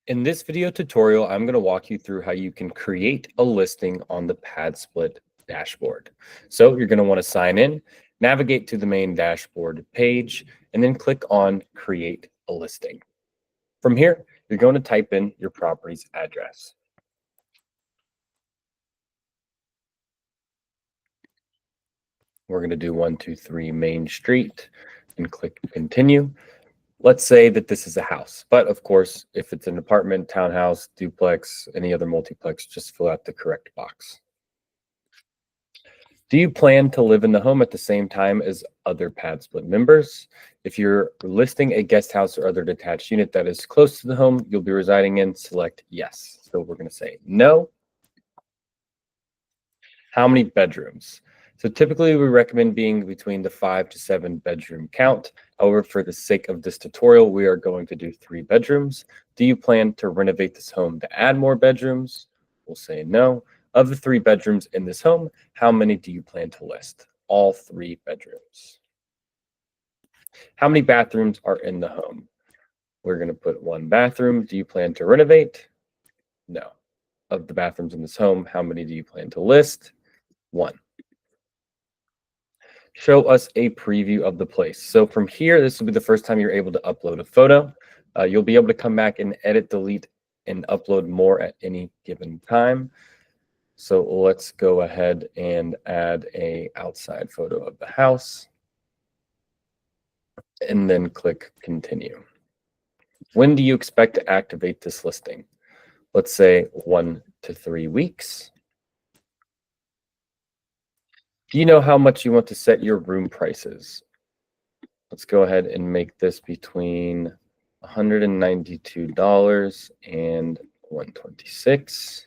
In this video tutorial, I'm going to walk you through how you can create a listing on the PadSplit dashboard. So you're going to want to sign in, navigate to the main dashboard page, and then click on Create a Listing. From here, you're going to type in your property's address. We're going to do 123 Main Street and click Continue. Let's say that this is a house, but of course, if it's an apartment, townhouse, duplex, any other multiplex, just fill out the correct box. Do you plan to live in the home at the same time as other PadSplit members? If you're listing a guest house or other detached unit that is close to the home you'll be residing in, select yes. So we're going to say no. How many bedrooms? So typically we recommend being between the 5 to 7 bedroom count. However, for the sake of this tutorial, we are going to do 3 bedrooms. Do you plan to renovate this home to add more bedrooms? We'll say no. Of the 3 bedrooms in this home, how many do you plan to list? All 3 bedrooms. How many bathrooms are in the home? We're going to put 1 bathroom. Do you plan to renovate? No. Of the bathrooms in this home, how many do you plan to list? 1. Show us a preview of the place. So from here, this will be the first time you're able to upload a photo. You'll be able to come back and edit, delete, and upload more at any given time. So let's go ahead and add an outside photo of the house and then click continue. When do you expect to activate this listing? Let's say 1 to 3 weeks. Do you know how much you want to set your room prices? Let's go ahead and make this between $192 and $126.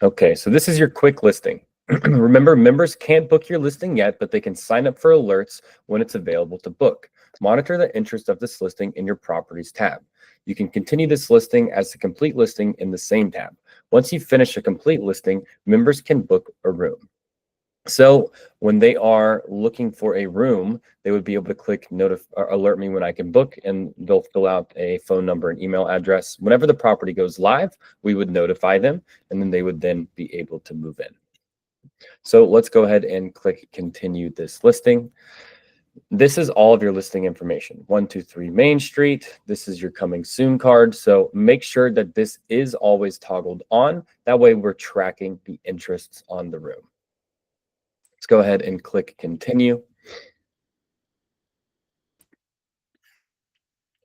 Okay, so this is your quick listing. Remember, members can't book your listing yet, but they can sign up for alerts when it's available to book. Monitor the interest of this listing in your Properties tab. You can continue this listing as a complete listing in the same tab. Once you finish a complete listing, members can book a room. So when they are looking for a room, they would be able to click alert me when I can book, and they'll fill out a phone number and email address. Whenever the property goes live, we would notify them, and then they would then be able to move in. So let's go ahead and click continue this listing. This is all of your listing information. 123 Main Street. This is your coming soon card. So make sure that this is always toggled on. That way we're tracking the interests on the room. Let's go ahead and click continue.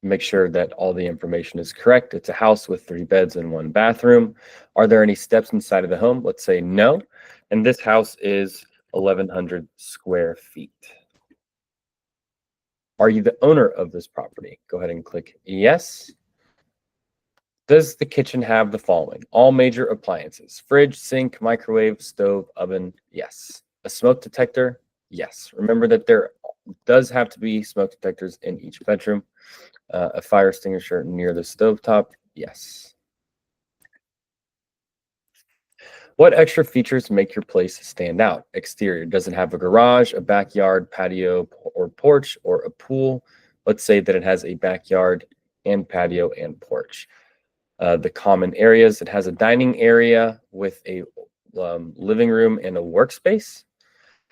Make sure that all the information is correct. It's a house with 3 beds and 1 bathroom. Are there any steps inside of the home? Let's say no. And this house is 1,100 square feet. Are you the owner of this property? Go ahead and click yes. Does the kitchen have the following? All major appliances: fridge, sink, microwave, stove, oven? Yes. A smoke detector? Yes. Remember that there does have to be smoke detectors in each bedroom. A fire extinguisher near the stovetop? Yes. What extra features make your place stand out? Exterior. Does it have a garage, a backyard, patio, or porch, or a pool? Let's say that it has a backyard and patio and porch. The common areas, it has a dining area with a living room and a workspace.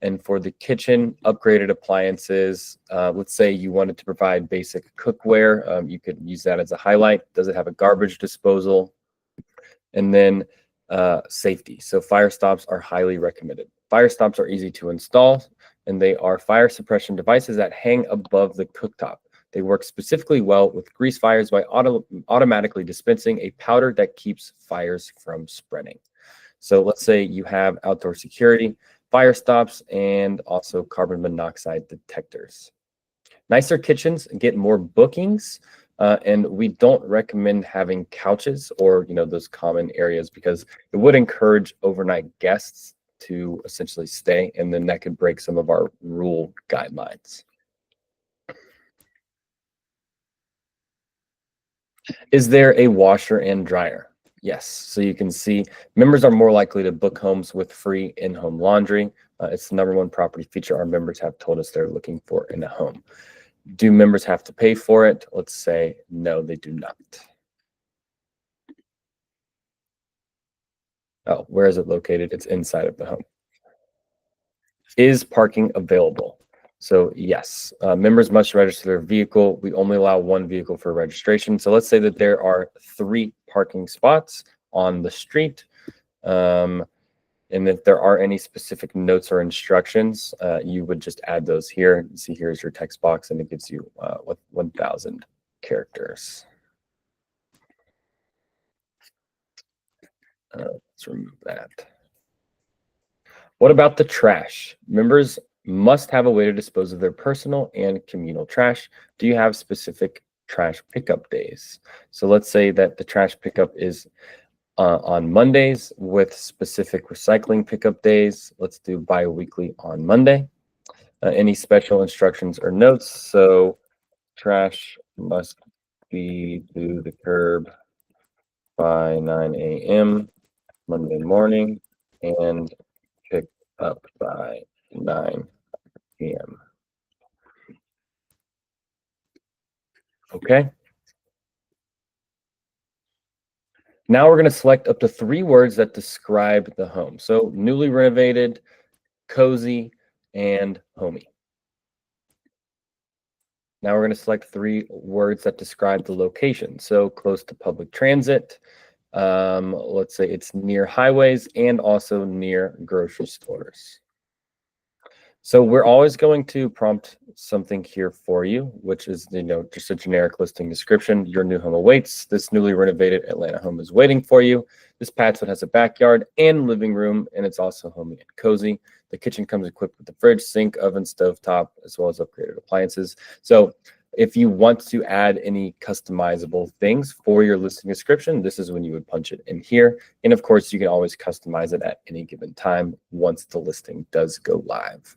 And for the kitchen, upgraded appliances, let's say you wanted to provide basic cookware, you could use that as a highlight. Does it have a garbage disposal? And then safety. So fire stops are highly recommended. Fire stops are easy to install, and they are fire suppression devices that hang above the cooktop. They work specifically well with grease fires by automatically dispensing a powder that keeps fires from spreading. So let's say you have outdoor security, fire stops, and also carbon monoxide detectors. Nicer kitchens get more bookings. And we don't recommend having couches or those common areas, because it would encourage overnight guests to essentially stay, and then that could break some of our rule guidelines. Is there a washer and dryer? Yes. So you can see members are more likely to book homes with free in-home laundry. It's the #1 property feature our members have told us they're looking for in a home. Do members have to pay for it? Let's say no, they do not. Oh, where is it located? It's inside of the home. Is parking available? So yes, members must register their vehicle. We only allow one vehicle for registration. So let's say that there are 3 parking spots on the street. And if there are any specific notes or instructions, you would just add those here. You see, here's your text box, and it gives you 1,000 characters. Let's remove that. What about the trash? Members must have a way to dispose of their personal and communal trash. Do you have specific trash pickup days? So let's say that the trash pickup is on Mondays with specific recycling pickup days. Let's do bi-weekly on Monday. Any special instructions or notes? So trash must be to the curb by 9 a.m. Monday morning and picked up by 9 p.m. Okay. Now we're going to select up to 3 words that describe the home. So newly renovated, cozy, and homey. Now we're going to select 3 words that describe the location. So close to public transit. Let's say it's near highways and also near grocery stores. So we're always going to prompt something here for you, which is, just a generic listing description. Your new home awaits. This newly renovated Atlanta home is waiting for you. This PadSplit has a backyard and living room, and it's also homey and cozy. The kitchen comes equipped with the fridge, sink, oven, stovetop, as well as upgraded appliances. So if you want to add any customizable things for your listing description, this is when you would punch it in here. And of course, you can always customize it at any given time once the listing does go live.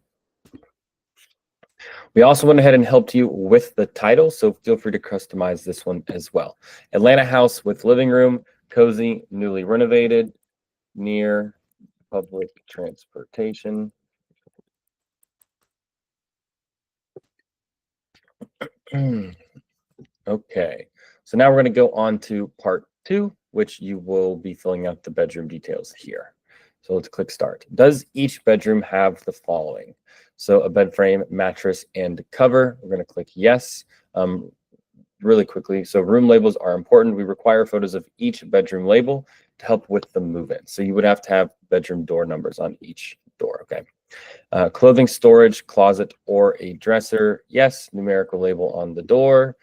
We also went ahead and helped you with the title, so feel free to customize this one as well. Atlanta house with living room, cozy, newly renovated, near public transportation. Okay, so now we're going to go on to part 2, which you will be filling out the bedroom details here. So let's click start. Does each bedroom have the following? So a bed frame, mattress, and cover. We're going to click yes. Really quickly, so room labels are important. We require photos of each bedroom label to help with the move-in. So you would have to have bedroom door numbers on each door, okay? Clothing storage, closet, or a dresser. Yes, numerical label on the door.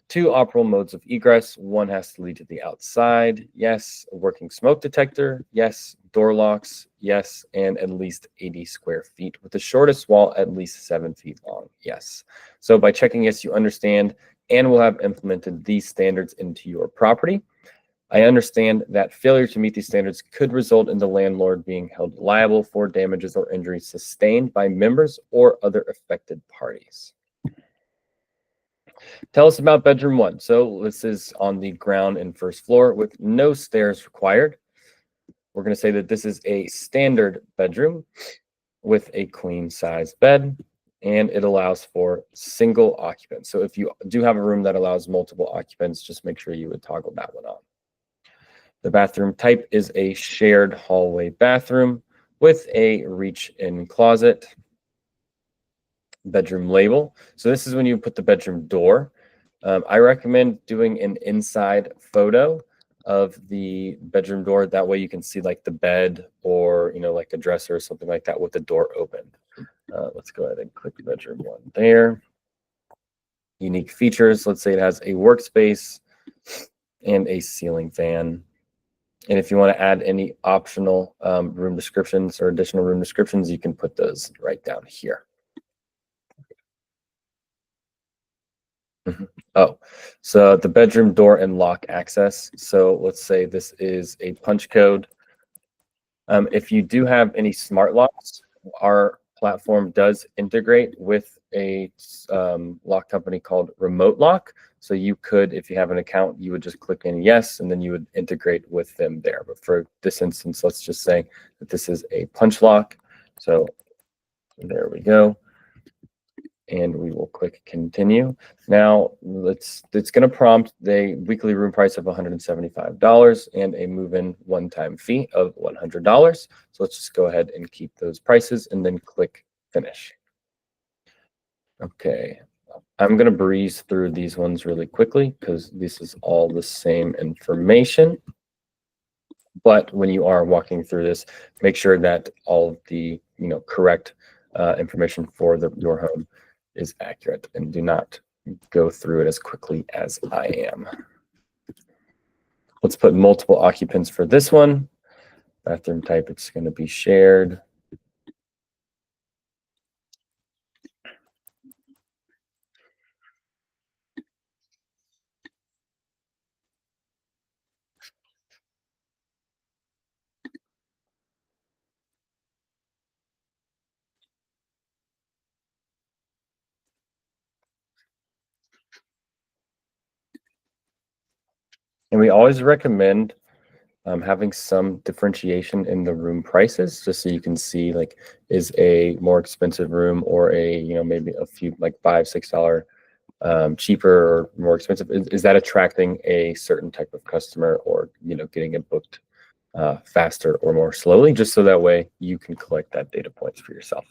2 operable modes of egress. 1 has to lead to the outside. Yes. A working smoke detector. Yes. Door locks. Yes. And at least 80 square feet with the shortest wall at least 7 feet long. Yes. So by checking yes, you understand and will have implemented these standards into your property. I understand that failure to meet these standards could result in the landlord being held liable for damages or injuries sustained by members or other affected parties. Tell us about bedroom 1. So this is on the ground and first floor with no stairs required. We're going to say that this is a standard bedroom with a queen size bed, and it allows for single occupants. So if you do have a room that allows multiple occupants, just make sure you would toggle that one on. The bathroom type is a shared hallway bathroom with a reach-in closet. Bedroom label. So this is when you put the bedroom door. I recommend doing an inside photo of the bedroom door. That way you can see like the bed or, like a dresser or something like that with the door open. Let's go ahead and click bedroom 1 there. Unique features. Let's say it has a workspace and a ceiling fan. And if you want to add any optional room descriptions or additional room descriptions, you can put those right down here. Oh, so the bedroom door and lock access. So let's say this is a punch code. If you do have any smart locks, our platform does integrate with a lock company called Remote Lock. So you could, if you have an account, you would just click in yes, and then you would integrate with them there. But for this instance, let's just say that this is a punch lock. So there we go. and we will click continue. Now it's going to prompt the weekly room price of $175 and a move-in one-time fee of $100. So let's just go ahead and keep those prices and then click finish. Okay, I'm going to breeze through these ones really quickly because this is all the same information. But when you are walking through this, make sure that all of the correct information for your home is accurate, and do not go through it as quickly as I am. Let's put multiple occupants for this one. Bathroom type, it's going to be shared. And we always recommend having some differentiation in the room prices, just so you can see, like, is a more expensive room or a maybe a few like $5-6 cheaper or more expensive, is that attracting a certain type of customer, or getting it booked faster or more slowly, just so that way you can collect that data points for yourself.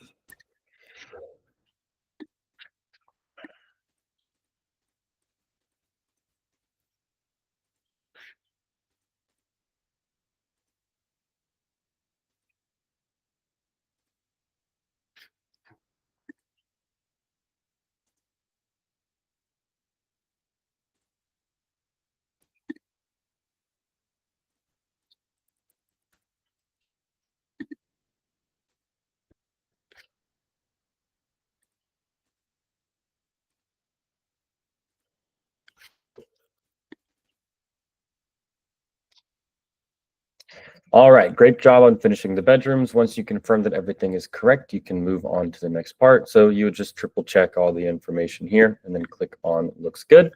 All right, great job on finishing the bedrooms. Once you confirm that everything is correct, you can move on to the next part. So you would just triple check all the information here and then click on looks good.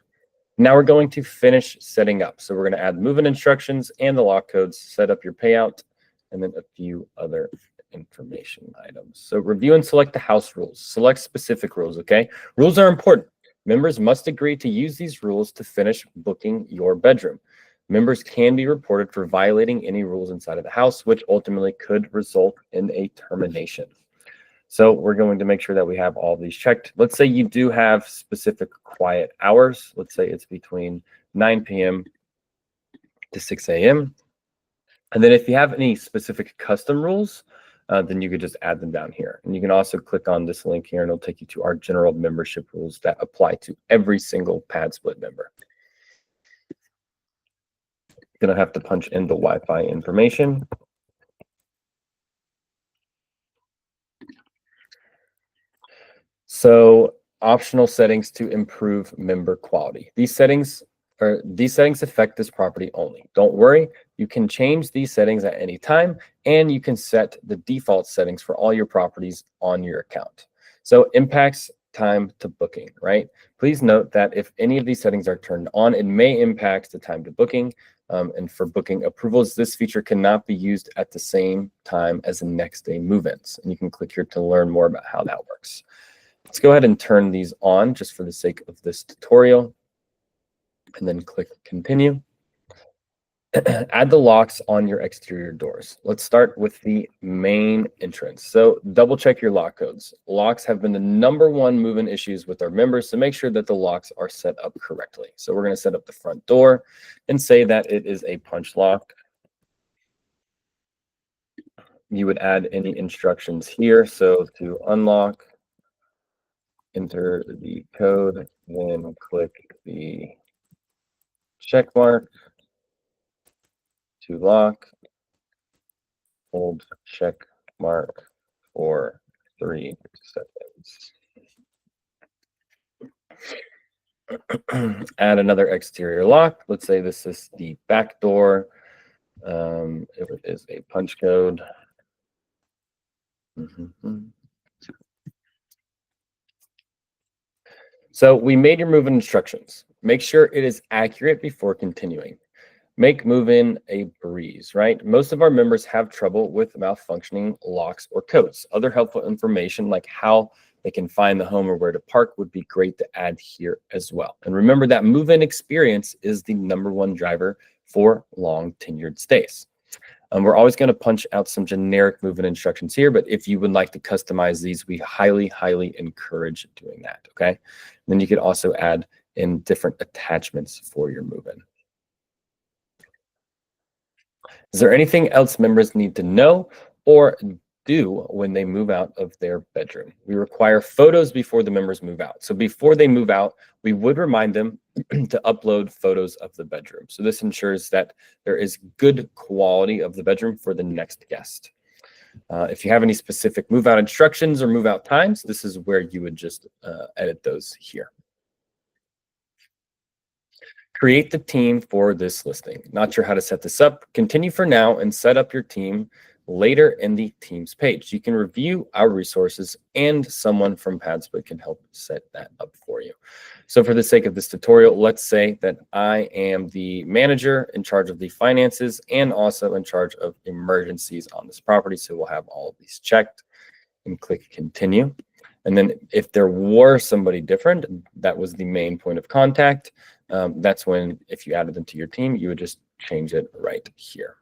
Now we're going to finish setting up. So we're going to add move-in instructions and the lock codes, set up your payout, and then a few other information items. So review and select the house rules. Select specific rules, okay? Rules are important. Members must agree to use these rules to finish booking your bedroom. Members can be reported for violating any rules inside of the house, which ultimately could result in a termination. So we're going to make sure that we have all of these checked. Let's say you do have specific quiet hours. Let's say it's between 9 p.m. to 6 a.m. And then if you have any specific custom rules, then you could just add them down here. And you can also click on this link here and it'll take you to our general membership rules that apply to every single PadSplit member. You're gonna have to punch in the Wi-Fi information. So optional settings to improve member quality. These settings affect this property only. Don't worry, you can change these settings at any time, and you can set the default settings for all your properties on your account. So impacts time to booking, right? Please note that if any of these settings are turned on, it may impact the time to booking. And for booking approvals, this feature cannot be used at the same time as the next day move-ins. And you can click here to learn more about how that works. Let's go ahead and turn these on just for the sake of this tutorial, and then click continue. Add the locks on your exterior doors. Let's start with the main entrance. So double check your lock codes. Locks have been the #1 move-in issues with our members, so make sure that the locks are set up correctly. So we're going to set up the front door and say that it is a punch lock. You would add any instructions here. So to unlock, enter the code, then click the check mark. To lock, hold check mark for 3 seconds. Add another exterior lock. Let's say this is the back door. It is a punch code. So we made your move-in instructions. Make sure it is accurate before continuing. Make move-in a breeze, right? Most of our members have trouble with malfunctioning locks or codes. Other helpful information, like how they can find the home or where to park would be great to add here as well. And remember that move-in experience is the #1 driver for long tenured stays. We're always going to punch out some generic move-in instructions here, but if you would like to customize these, we highly, highly encourage doing that, okay? And then you could also add in different attachments for your move-in. Is there anything else members need to know or do when they move out of their bedroom? We require photos before the members move out. So before they move out, we would remind them to upload photos of the bedroom. So this ensures that there is good quality of the bedroom for the next guest. If you have any specific move out instructions or move out times, this is where you would just edit those here. Create the team for this listing. Not sure how to set this up. Continue for now and set up your team later in the teams page. You can review our resources and someone from PadSplit can help set that up for you. So for the sake of this tutorial, let's say that I am the manager in charge of the finances and also in charge of emergencies on this property. So we'll have all of these checked and click continue. And then if there were somebody different, that was the main point of contact. That's when, if you added them to your team, you would just change it right here.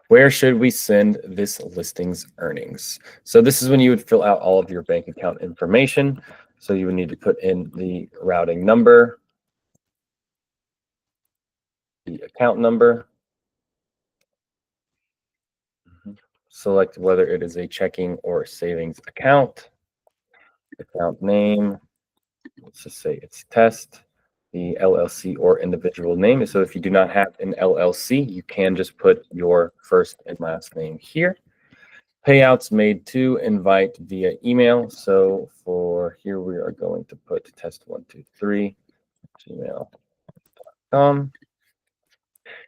Where should we send this listing's earnings? So this is when you would fill out all of your bank account information. So you would need to put in the routing number, the account number, select whether it is a checking or savings account, account name, let's just say it's test, the LLC or individual name. So if you do not have an LLC, you can just put your first and last name here. Payouts made to invite via email. So for here, we are going to put test123@gmail.com.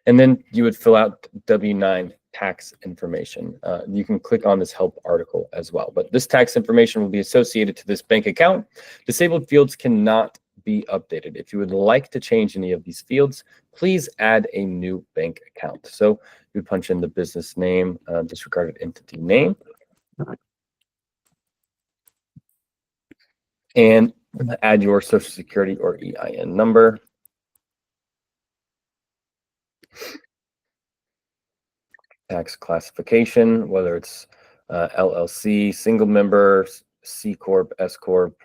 And then you would fill out W-9 tax information. You can click on this help article as well, but this tax information will be associated to this bank account. Disabled fields cannot be updated. If you would like to change any of these fields, please add a new bank account. So you punch in the business name, disregarded entity name, and add your social security or EIN number. Tax classification, whether it's LLC, single member, C Corp, S Corp.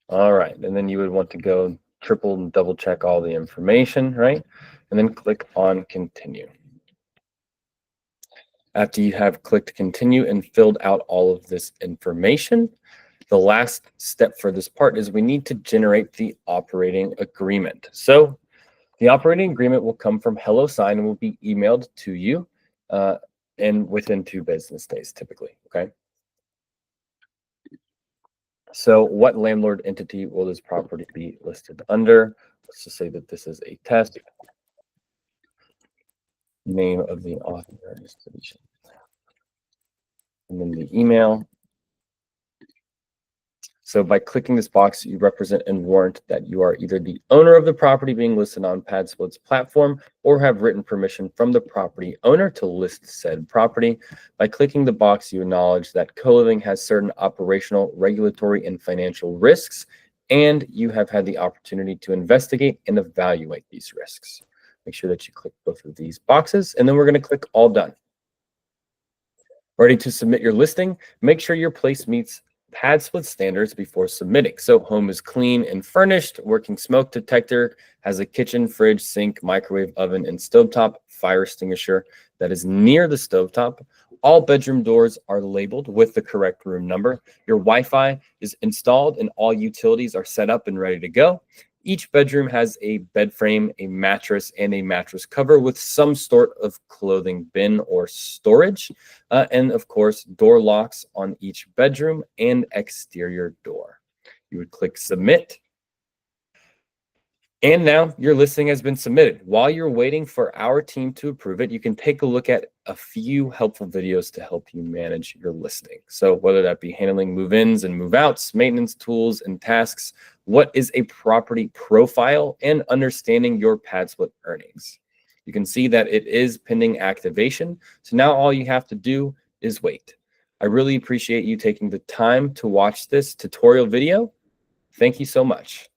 All right, and then you would want to go triple and double check all the information, right? And then click on continue. After you have clicked continue and filled out all of this information, the last step for this part is we need to generate the operating agreement. So the operating agreement will come from HelloSign and will be emailed to you and within 2 business days typically, okay? So what landlord entity will this property be listed under? Let's just say that this is a test. Name of the authorized, and then the email. So by clicking this box, you represent and warrant that you are either the owner of the property being listed on PadSplit's platform or have written permission from the property owner to list said property. By clicking the box, you acknowledge that co-living has certain operational, regulatory, and financial risks, and you have had the opportunity to investigate and evaluate these risks. Make sure that you click both of these boxes, and then we're going to click all done. Ready to submit your listing? Make sure your place meets PadSplit standards before submitting. So home is clean and furnished, working smoke detector, has a kitchen, fridge, sink, microwave, oven, and stovetop fire extinguisher that is near the stovetop. All bedroom doors are labeled with the correct room number. Your Wi-Fi is installed and all utilities are set up and ready to go. Each bedroom has a bed frame, a mattress, and a mattress cover with some sort of clothing bin or storage. And of course, door locks on each bedroom and exterior door. You would click submit. And now your listing has been submitted. While you're waiting for our team to approve it, you can take a look at a few helpful videos to help you manage your listing. So whether that be handling move-ins and move-outs, maintenance tools and tasks, what is a property profile, and understanding your PadSplit earnings. You can see that it is pending activation. So now all you have to do is wait. I really appreciate you taking the time to watch this tutorial video. Thank you so much.